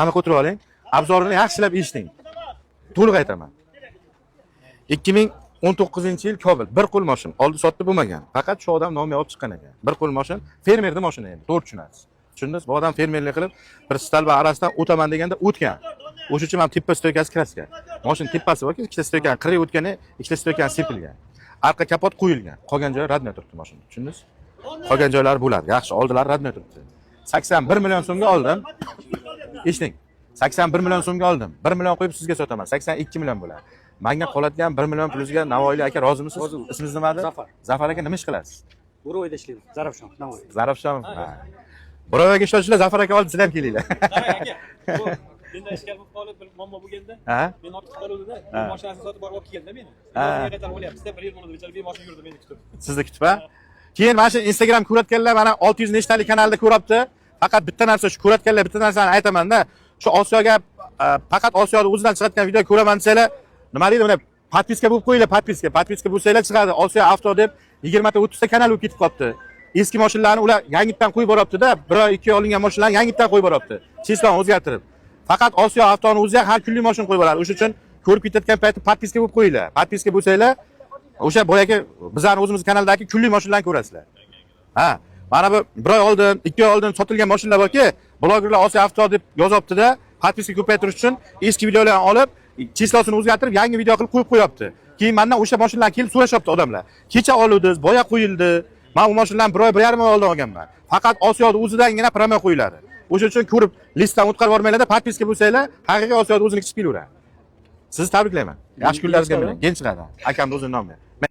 Mana ko'tarib oling. Obzorini yaxshilab eshiting. To'liq aytaman. 2019-yil Kobul bir qo'l mashin. Oldi sotdi bo'lmagan. Faqat shu odam nomiga olib chiqqan ekan. Bir qo'l mashin, fermerning mashina endi. To'g'ri tushunasiz. Tushundingiz? Bu odam fermerlik qilib, bir stalba orasidan o'taman deganda o'tgan. O'sha uchun ham teppa stoykasi kirasigan. Mashin teppasi borki, ikkita stoykani qirib o'tgani, ikkita stoykani sepilgan. Arqa kapot qo'yilgan. Qolgan joyi radmay turibdi mashina. Tushundingiz? Qolgan joylari bo'ladi. Yaxshi, oldilari radmay turibdi. 81 million so'mga oldim. Eshiting. 81 million so'mga oldim. 1 million qo'yib sizga sotaman. 82 million bo'ladi. Menga qoladigan 1 million plyusga Navoiyli aka rozimisiz? Ismingiz nima edi? Zafar. Zafar aka nima ish qilasiz? Burovoyda ishlayman. Zarafshon, Navoiy. Zarafshon. Burovoyga ishlovchilar Zafar aka oldi, sizlar ham kelinglar. Aka, bu endi ishga bo'lib qolib, bir muammo bo'lganda, men olib qoluvdim-da, mashinasini sotib borib olib kelganda meni. Qaytarib olyapsiz, bir yil bo'ldi, bechoraga mashina yurdi meni kutib. Sizni kutib, ha? Keyin mana shu Instagram ko'rayotganlar mana 600 nechtalik kanalda ko'ribdi. Faqat bitta narsa, shu ko'rayotganlar bitta narsani aytaman-da. Shu Osiyoga faqat Osiyoda o'zidan chiqayotgan video ko'raman desanglar, nima deydi buni? Podpiska bo'lib qo'yinglar, podpiska bo'lsanglar chiqadi. Osiyo avto deb 20 ta 30 ta kanal bo'lib ketib qolibdi. Eski mashinalarni ular yangitdan qo'yib boryapti-da, 1-2 oy olingan mashinalarni yangitdan qo'yib boryapti. Cheston o'zgartirib. Faqat Osiyo avtoni o'ziga har kunlik mashina qo'yib boradi. O'sha uchun ko'rib ketayotgan paytda podpiska bo'lib qo'yinglar. Podpiska bo'lsanglar, o'sha boyagi bizning o'zimiz kanaldagi kunlik mashinalarni ko'rasizlar. Ha, mana bu 1 oy oldin, 2 oy oldin sotilgan mashinalar borki, blogerlar Osiyo avto deb yozibdi-da, podpiska ko'paytirish uchun eski videolarni olib, cheslosini o'zgartirib, yangi video qilib qo'yib qo'yapti. Keyin mendan o'sha mashinalarni kelib so'rashyapti odamlar. Kecha oluvdiz, boya qo'yildi. Men u mashinalarni 1 oy 1,5 oy oldin olganman. Faqat Osiyoda o'zidangina promo qo'yiladi. O'sha uchun ko'rib, listdan o'tkazib bormanglar-da, podpiska bo'lsanglar, haqiqiy Osiyoda o'zini kichik kelaveradi. Sizni tabriklayman. Yaxshi kunlaringizga bilan. Gen chiqadi. Akamning o'zining nomiga.